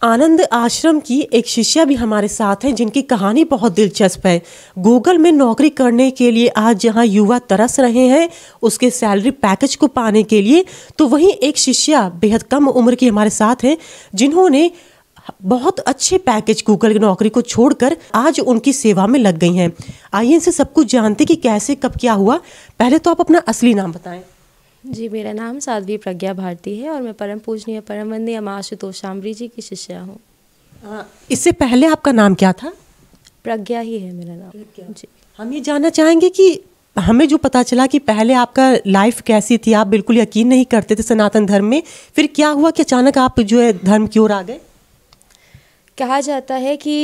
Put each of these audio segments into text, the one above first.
आनंद आश्रम की एक शिष्या भी हमारे साथ हैं जिनकी कहानी बहुत दिलचस्प है। गूगल में नौकरी करने के लिए आज जहां युवा तरस रहे हैं उसके सैलरी पैकेज को पाने के लिए, तो वहीं एक शिष्या बेहद कम उम्र की हमारे साथ हैं जिन्होंने बहुत अच्छे पैकेज गूगल की नौकरी को छोड़कर आज उनकी सेवा में लग गई हैं। आइए इनसे सब कुछ जानते कि कैसे कब क्या हुआ। पहले तो आप अपना असली नाम बताएं। जी, मेरा नाम साध्वी प्रज्ञा भारती है और मैं परम पूजनीय परम वंदनीय माँ आशुतोष शांभरी जी की शिष्या हूँ। इससे पहले आपका नाम क्या था? प्रज्ञा ही है मेरा नाम। जी, हम ये जानना चाहेंगे कि हमें जो पता चला कि पहले आपका लाइफ कैसी थी, आप बिल्कुल यकीन नहीं करते थे सनातन धर्म में, फिर क्या हुआ कि अचानक आप जो है धर्म की ओर आ गए? कहा जाता है कि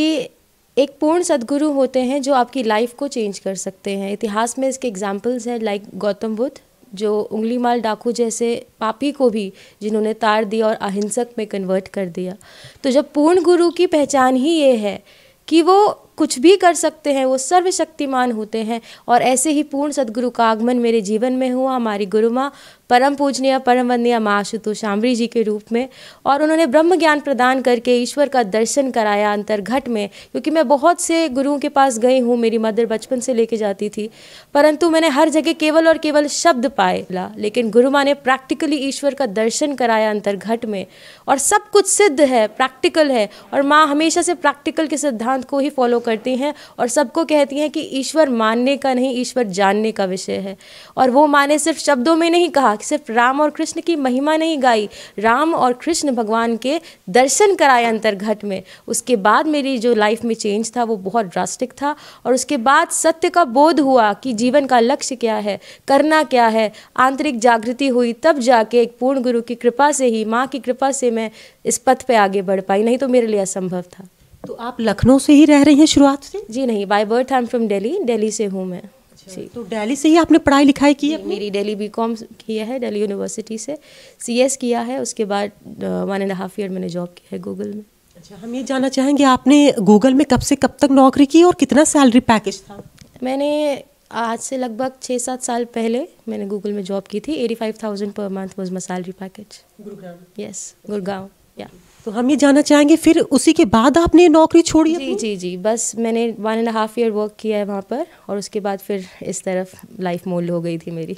एक पूर्ण सद्गुरु होते हैं जो आपकी लाइफ को चेंज कर सकते हैं। इतिहास में इसके एग्जाम्पल्स हैं, लाइक गौतम बुद्ध जो उंगली माल डाकू जैसे पापी को भी जिन्होंने तार दिया और अहिंसक में कन्वर्ट कर दिया। तो जब पूर्ण गुरु की पहचान ही ये है कि वो कुछ भी कर सकते हैं, वो सर्वशक्तिमान होते हैं, और ऐसे ही पूर्ण सद्गुरु का आगमन मेरे जीवन में हुआ हमारी गुरु माँ परम पूजनीय परम वंदनीय माँ आशुतोष शांभरी जी के रूप में। और उन्होंने ब्रह्म ज्ञान प्रदान करके ईश्वर का दर्शन कराया अंतर्घट में। क्योंकि मैं बहुत से गुरुओं के पास गई हूँ, मेरी मदर बचपन से लेके जाती थी, परंतु मैंने हर जगह केवल और केवल शब्द पाए, लेकिन गुरु माँ ने प्रैक्टिकली ईश्वर का दर्शन कराया अंतर्घट में। और सब कुछ सिद्ध है, प्रैक्टिकल है, और माँ हमेशा से प्रैक्टिकल के सिद्धांत को ही फॉलो करती हैं और सबको कहती हैं कि ईश्वर मानने का नहीं, ईश्वर जानने का विषय है। और वो माँ ने सिर्फ शब्दों में नहीं कहा, सिर्फ राम और कृष्ण की महिमा नहीं गाई, राम और कृष्ण भगवान के दर्शन कराए अंतर्घट में। उसके बाद मेरी जो लाइफ में चेंज था वो बहुत ड्रास्टिक था, और उसके बाद सत्य का बोध हुआ कि जीवन का लक्ष्य क्या है, करना क्या है, आंतरिक जागृति हुई। तब जाके एक पूर्ण गुरु की कृपा से ही, माँ की कृपा से मैं इस पथ पे आगे बढ़ पाई, नहीं तो मेरे लिए असंभव था। तो आप लखनऊ से ही रह रही हैं शुरुआत से? जी नहीं, by birth I am from Delhi, Delhi से हूँ मैं। जी, तो दिल्ली से ही आपने पढ़ाई लिखाई की है? मेरी दिल्ली बीकॉम किया है, दिल्ली यूनिवर्सिटी से सीएस किया है। उसके बाद 1.5 ईयर मैंने जॉब किया है गूगल में। अच्छा, हम ये जानना चाहेंगे आपने गूगल में कब से कब तक नौकरी की और कितना सैलरी पैकेज था? मैंने आज से लगभग 6-7 साल पहले मैंने गूगल में जॉब की थी। 85,000 per month was my salary package. Gurugram? Yes, Gurgaon. या तो हम ये जानना चाहेंगे फिर उसी के बाद आपने नौकरी छोड़ी? जी जी जी, बस मैंने 1.5 ईयर वर्क किया है वहाँ पर, और उसके बाद फिर इस तरफ लाइफ मोल्ड हो गई थी मेरी।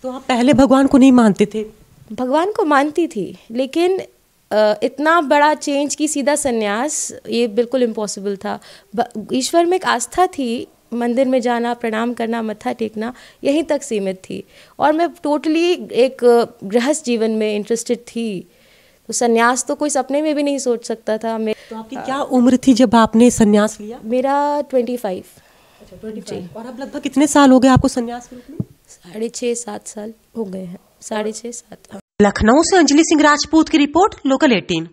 तो आप पहले भगवान को नहीं मानते थे? भगवान को मानती थी, लेकिन इतना बड़ा चेंज की सीधा संन्यास ये बिल्कुल इम्पॉसिबल था। ईश्वर में एक आस्था थी, मंदिर में जाना, प्रणाम करना, मत्था टेकना, यहीं तक सीमित थी, और मैं टोटली एक गृहस्थ जीवन में इंटरेस्टेड थी। तो संन्यास तो कोई सपने में भी नहीं सोच सकता था। तो आपकी क्या उम्र थी जब आपने संन्यास लिया? मेरा 25। अच्छा, 25। और अब लगभग कितने साल हो गए आपको संन्यास के रूप में? 6.5-7 साल हो गए हैं, 6.5-7। लखनऊ से अंजलि सिंह राजपूत की रिपोर्ट, लोकल 18।